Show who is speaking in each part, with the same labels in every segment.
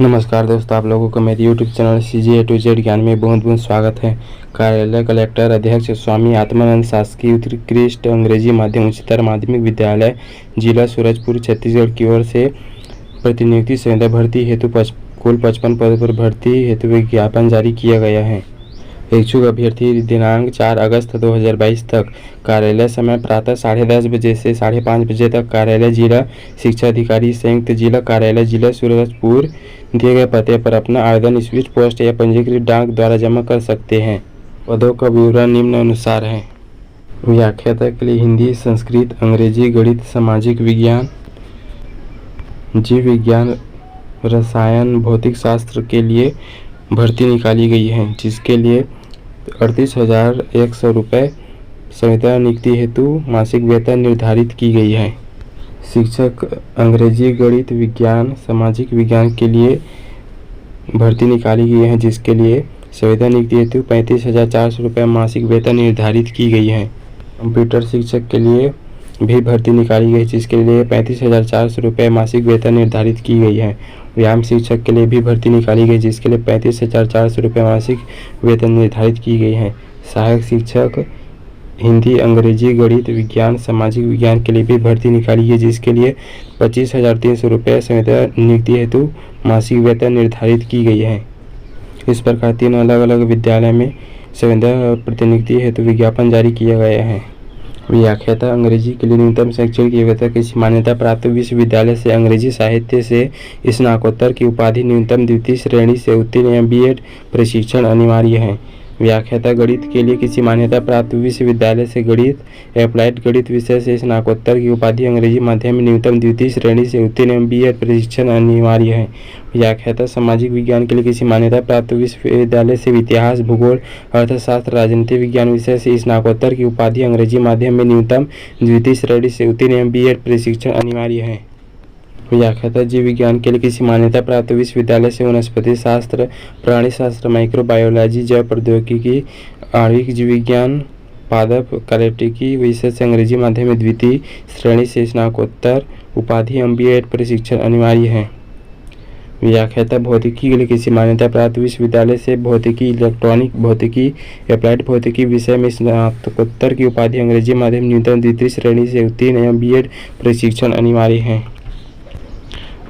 Speaker 1: नमस्कार दोस्तों, आप लोगों का मेरे YouTube channel CG A to Z ज्ञान में बहुत बहुत स्वागत है। कार्यालय कलेक्टर अध्यक्ष स्वामी आत्मानंद शासकीय उत्कृष्ट अंग्रेजी माध्यम उच्चतर माध्यमिक विद्यालय जिला सूरजपुर छत्तीसगढ़ की ओर से प्रतिनियुक्ति संविदा भर्ती हेतु कुल 55 पदों पर भर्ती हेतु विज्ञापन जारी किया गया है। इच्छुक अभ्यर्थी दिनांक 4 अगस्त 2022 तक कार्यालय समय प्रातः 10:30 बजे से 5:30 बजे तक कार्यालय जिला शिक्षा अधिकारी संयुक्त जिला कार्यालय जिला सूरजपुर दिए गए पते पर अपना आवेदन स्पीड पोस्ट या पंजीकृत डाक द्वारा जमा कर सकते हैं। पदों का विवरण निम्न अनुसार है। व्याख्याता के लिए हिंदी, संस्कृत, अंग्रेजी, गणित, सामाजिक विज्ञान, जीव विज्ञान, रसायन, भौतिक शास्त्र के लिए भर्ती निकाली गई है, जिसके लिए 38,100 रुपये संविदा नियुक्ति हेतु मासिक वेतन निर्धारित की गई है। शिक्षक अंग्रेजी, गणित, विज्ञान, सामाजिक विज्ञान के लिए भर्ती निकाली गई है, जिसके लिए संविदा नियुक्ति हेतु 35,400 रुपये मासिक वेतन निर्धारित की गई है। कंप्यूटर शिक्षक के लिए भी भर्ती निकाली गई, जिसके लिए 35,400 रुपये मासिक वेतन निर्धारित की गई है। व्यायाम शिक्षक के लिए भी भर्ती निकाली गई, जिसके लिए 35,400 रुपये मासिक वेतन निर्धारित की गई है। सहायक शिक्षक हिंदी, अंग्रेजी, गणित, विज्ञान, सामाजिक विज्ञान के लिए भी भर्ती निकाली है, जिसके लिए 25,300 रुपये संविदा नियुक्ति हेतु मासिक वेतन निर्धारित की गई है। इस प्रकार 3 अलग अलग विद्यालय में संविदा प्रतिनियुक्ति हेतु विज्ञापन जारी किया गया है। व्याख्याता अंग्रेजी के लिए न्यूनतम शैक्षणिक योग्यता किसी मान्यता प्राप्त विश्वविद्यालय से अंग्रेजी साहित्य से स्नातकोत्तर की उपाधि न्यूनतम द्वितीय श्रेणी से उत्तीर्ण या B.Ed प्रशिक्षण अनिवार्य है। व्याख्याता गणित के लिए किसी मान्यता प्राप्त विश्वविद्यालय से गणित एप्लाइड गणित विषय से स्नातकोत्तर की उपाधि अंग्रेजी माध्यम में न्यूनतम द्वितीय श्रेणी से उत्तीर्ण या B.Ed प्रशिक्षण अनिवार्य है। व्याख्याता सामाजिक विज्ञान के लिए किसी मान्यता प्राप्त विश्वविद्यालय से इतिहास, भूगोल, अर्थशास्त्र, राजनीति विज्ञान विषय से स्नातकोत्तर की उपाधि अंग्रेजी माध्यम में न्यूनतम द्वितीय श्रेणी से उत्तीर्ण या B.Ed प्रशिक्षण अनिवार्य है। व्याख्याता जीव विज्ञान के लिए किसी मान्यता प्राप्त विश्वविद्यालय से वनस्पति शास्त्र, प्राणी शास्त्र, माइक्रोबायोलॉजी, जैव प्रौद्योगिकी, आणविक जीव विज्ञान, पादप कलेक्टिकी विषय से अंग्रेजी माध्यम में द्वितीय श्रेणी से स्नातकोत्तर उपाधि B.Ed प्रशिक्षण अनिवार्य है। व्याख्याता भौतिकी के लिए किसी मान्यता प्राप्त विश्वविद्यालय से भौतिकी, इलेक्ट्रॉनिक भौतिकी, एप्लाइड भौतिकी विषय में स्नातकोत्तर की उपाधि अंग्रेजी माध्यम न्यूनतम द्वितीय श्रेणी से उत्तीर्ण या B.Ed प्रशिक्षण अनिवार्य है।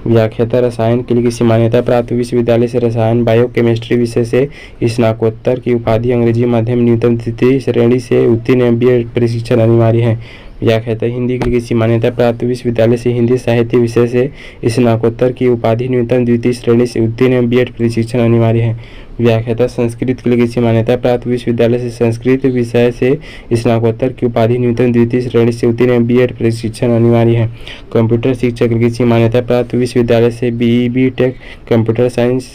Speaker 1: व्याख्याता रसायन के लिए किसी मान्यता प्राप्त विश्वविद्यालय से रसायन, बायोकेमिस्ट्री विषय से स्नातकोत्तर की उपाधि अंग्रेजी माध्यम न्यूनतम द्वितीय श्रेणी से उत्तीर्ण या B.Ed प्रशिक्षण अनिवार्य है। व्याख्याता हिंदी के लिए किसी मान्यता प्राप्त विश्वविद्यालय से हिंदी साहित्य विषय से स्नातकोत्तर की उपाधि न्यूनतम द्वितीय श्रेणी से उत्तीर्ण या B.Ed प्रशिक्षण अनिवार्य है। व्याख्याता संस्कृत के लिए किसी मान्यता प्राप्त विश्वविद्यालय से संस्कृत विषय से स्नातकोत्तर की उपाधि न्यूनतम द्वितीय श्रेणी से उत्तीर्ण या B.Ed प्रशिक्षण अनिवार्य है। कंप्यूटर शिक्षक के लिए किसी मान्यता प्राप्त विश्वविद्यालय से BE Tech कंप्यूटर साइंस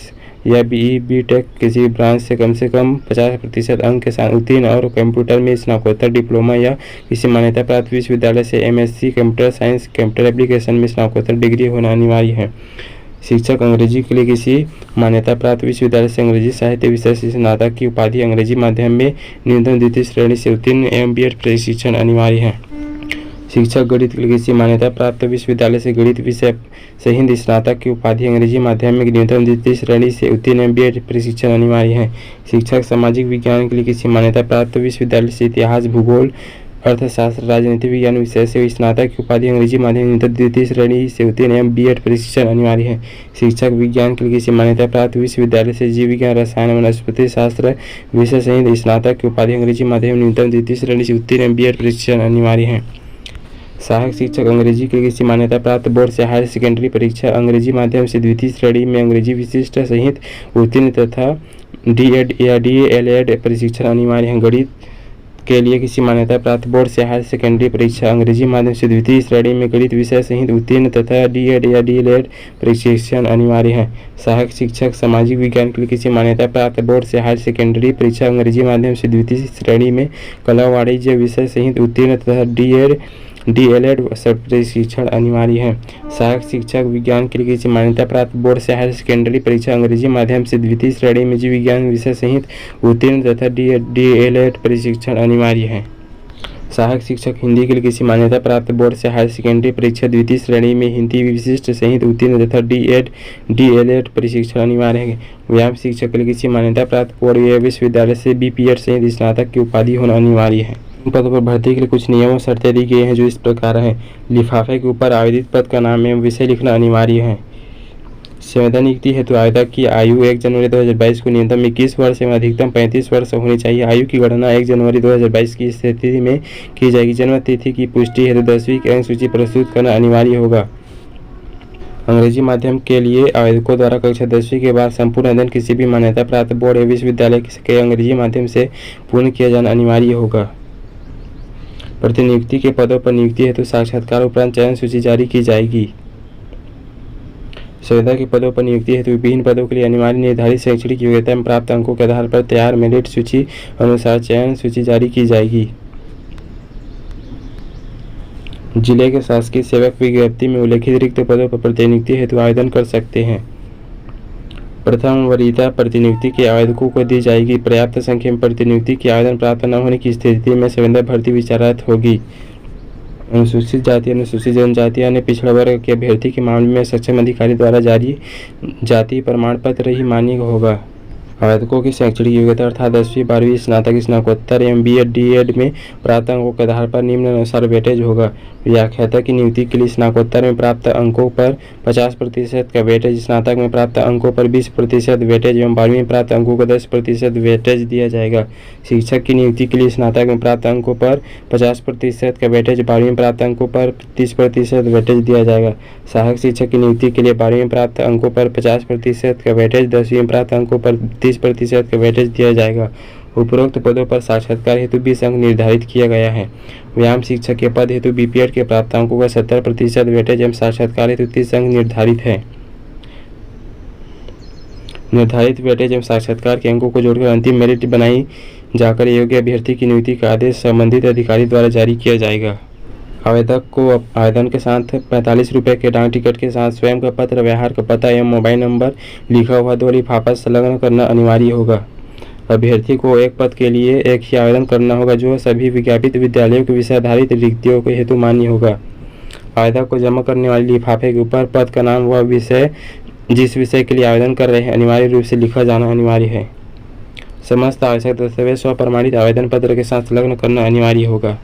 Speaker 1: या BE Tech किसी ब्रांच से कम 50% अंक के साथ उत्तीर्ण और कंप्यूटर में स्नातकोत्तर डिप्लोमा या किसी मान्यता प्राप्त विश्वविद्यालय से MSc computer science computer application में स्नातकोत्तर डिग्री होना अनिवार्य है। शिक्षक अंग्रेजी के लिए किसी मान्यता प्राप्त विश्वविद्यालय से अंग्रेजी साहित्य विषय से स्नातक की उपाधि अंग्रेजी माध्यम में न्यूनतम द्वितीय श्रेणी से उत्तीर्ण या B.Ed प्रशिक्षण अनिवार्य है। शिक्षक गणित के लिए किसी मान्यता प्राप्त विश्वविद्यालय से गणित विषय से हिंदी स्नातक की उपाधि अंग्रेजी माध्यम में न्यूनतम द्वितीय श्रेणी से उत्तीर्ण या B.Ed प्रशिक्षण अनिवार्य है। शिक्षक सामाजिक विज्ञान के लिए किसी मान्यता प्राप्त विश्वविद्यालय से इतिहास, भूगोल, अर्थशास्त्र, राजनीति विज्ञान विषय से स्नातक की उपाधि अंग्रेजी माध्यम न्यूनतम द्वितीय श्रेणी से उत्तीर्ण या B.Ed प्रशिक्षण अनिवार्य है। शिक्षक विज्ञान के लिए किसी मान्यता प्राप्त विश्वविद्यालय से जीव विज्ञान, रसायन, वनस्पति शास्त्र विषय सहित स्नातक की उपाधि अंग्रेजी माध्यम न्यूनतम द्वितीय श्रेणी से उत्तीर्ण या B.Ed प्रशिक्षण अनिवार्य है। सहायक शिक्षक अंग्रेजी के लिए किसी मान्यता प्राप्त बोर्ड से हायर सेकेंडरी परीक्षा अंग्रेजी माध्यम से द्वितीय श्रेणी में अंग्रेजी विशिष्ट सहित उत्तीर्ण तथा D.Ed या D.LEd प्रशिक्षण अनिवार्य है। गणित के लिए किसी मान्यता प्राप्त बोर्ड से हायर सेकेंडरी परीक्षा अंग्रेजी माध्यम से द्वितीय श्रेणी में गणित विषय सहित उत्तीर्ण तथा D.Ed या D.LEd प्रशिक्षण अनिवार्य है। सहायक शिक्षक सामाजिक विज्ञान के लिए किसी मान्यता प्राप्त बोर्ड से हायर सेकेंडरी परीक्षा अंग्रेजी माध्यम से द्वितीय श्रेणी में कला वाणिज्य विषय सहित उत्तीर्ण तथा D.LEd प्रशिक्षण अनिवार्य है। सहायक शिक्षक विज्ञान के लिए किसी मान्यता प्राप्त बोर्ड से हायर सेकेंडरी परीक्षा अंग्रेजी माध्यम से द्वितीय श्रेणी में जीव विज्ञान विषय सहित उत्तीर्ण तथा D.LEd प्रशिक्षण अनिवार्य है। सहायक शिक्षक हिंदी के लिए किसी मान्यता प्राप्त बोर्ड से हायर सेकेंडरी परीक्षा द्वितीय श्रेणी में हिंदी विशिष्ट सहित उत्तीर्ण तथा D.Ed, D.LED प्रशिक्षण अनिवार्य है। व्यायाम शिक्षक के लिए किसी मान्यता प्राप्त बोर्ड या विश्वविद्यालय से B.Ped सहित स्नातक की उपाधि होना अनिवार्य है। इन पदों पर भर्ती के लिए कुछ नियम और शर्तें दी गई हैं जो इस प्रकार हैं। लिफाफे के ऊपर आवेदित पद का नाम एवं विषय लिखना अनिवार्य है। संविदा नियुक्ति हेतु आवेदक की आयु 1 जनवरी 2022 को न्यूनतम 21 वर्ष एवं अधिकतम 35 वर्ष होनी चाहिए। आयु की गणना 1 जनवरी 2022 की स्थिति में की जाएगी। जन्म तिथि की पुष्टि हेतु 10वीं की अंक सूची प्रस्तुत करना अनिवार्य होगा। अंग्रेजी माध्यम के लिए आवेदकों द्वारा कक्षा 10वीं के बाद संपूर्ण अध्ययन किसी भी मान्यता प्राप्त बोर्ड या विश्वविद्यालय के अंग्रेजी माध्यम से पूर्ण किया जाना अनिवार्य होगा। प्रतिनियुक्ति के पदों पर नियुक्ति हेतु साक्षात्कार उपरांत चयन सूची जारी की जाएगी। संविदा के पदों पर नियुक्ति हेतु विभिन्न पदों के लिए अनिवार्य निर्धारित शैक्षणिक योग्यता में प्राप्त अंकों के आधार पर तैयार मेरिट सूची अनुसार चयन सूची जारी की जाएगी। जिले के शासकीय सेवक विज्ञप्ति में उल्लेखित रिक्त पदों पर प्रतिनियुक्ति हेतु आवेदन कर सकते हैं। प्रथम वरीयता प्रतिनियुक्ति के आवेदकों को दी जाएगी। पर्याप्त संख्या में प्रतिनियुक्ति के आवेदन प्राप्त न होने की स्थिति में संविदा भर्ती विचाराधीन होगी। अनुसूचित जाति, अनुसूचित जनजाति, अन्य पिछड़ा वर्ग के अभ्यर्थी के मामले में सक्षम अधिकारी द्वारा जारी जाति प्रमाण पत्र ही मान्य होगा। आवेदकों की शैक्षणिक योग्यता अर्थात 10वीं, 12वीं, स्नातक, स्नातकोत्तर एवं B.Ed, D.Ed में प्राप्त अंकों के आधार पर निम्नानुसार वेटेज होगा। व्याख्याता की नियुक्ति के लिए स्नातकोत्तर में प्राप्त अंकों पर 50% का वेटेज, स्नातक में प्राप्त अंकों पर 20% वेटेज एवं 12वीं में प्राप्त अंकों को 10% वेटेज दिया जाएगा। शिक्षक की नियुक्ति के लिए स्नातक में प्राप्त अंकों पर 50% का वेटेज, 12वीं में प्राप्त अंकों पर 30% वेटेज दिया जाएगा। सहायक शिक्षक की नियुक्ति के लिए 12वीं में प्राप्त अंकों पर 50% का वेटेज, 10वीं में प्राप्त अंकों पर 30% का वेटेज दिया जाएगा। उपरोक्त पदों पर साक्षात्कार हेतु 20 अंक निर्धारित किया गया है। व्यायाम शिक्षक के पद हेतु B.Ped के प्राप्त अंकों का 70% वेटेज एवं साक्षात्कार हेतु 30 अंक निर्धारित है। निर्धारित वेटेज एवं साक्षात्कार के अंकों को जोड़कर अंतिम मेरिट बनाई जाकर योग्य अभ्यर्थी की नियुक्ति का आदेश संबंधित अधिकारी द्वारा जारी किया जाएगा। आवेदक को आवेदन के साथ 45 रुपये के डाक टिकट के साथ स्वयं का पत्र, व्यवहार का पता एवं मोबाइल नंबर लिखा हुआ 2 लिफाफा संलग्न करना अनिवार्य होगा। अभ्यर्थी को एक पद के लिए एक ही आवेदन करना होगा जो सभी विज्ञापित विद्यालयों के विषय आधारित रिक्तियों के हेतु मान्य होगा। आवेदक को जमा करने वाले लिफाफे के ऊपर पद का नाम व विषय जिस विषय के लिए आवेदन कर रहे हैं अनिवार्य रूप से लिखा जाना अनिवार्य है। समस्त आवश्यक दस्तावेज स्व प्रमाणित आवेदन पत्र के साथ संलग्न करना अनिवार्य होगा।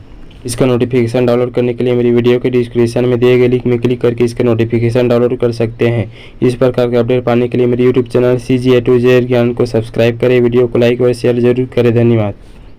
Speaker 1: इसका नोटिफिकेशन डाउनलोड करने के लिए मेरी वीडियो के डिस्क्रिप्शन में दिए गए लिंक में क्लिक करके इसका नोटिफिकेशन डाउनलोड कर सकते हैं। इस प्रकार के अपडेट पाने के लिए मेरे YouTube channel CG A to Z ज्ञान को सब्सक्राइब करें, वीडियो को लाइक और शेयर जरूर करें। धन्यवाद।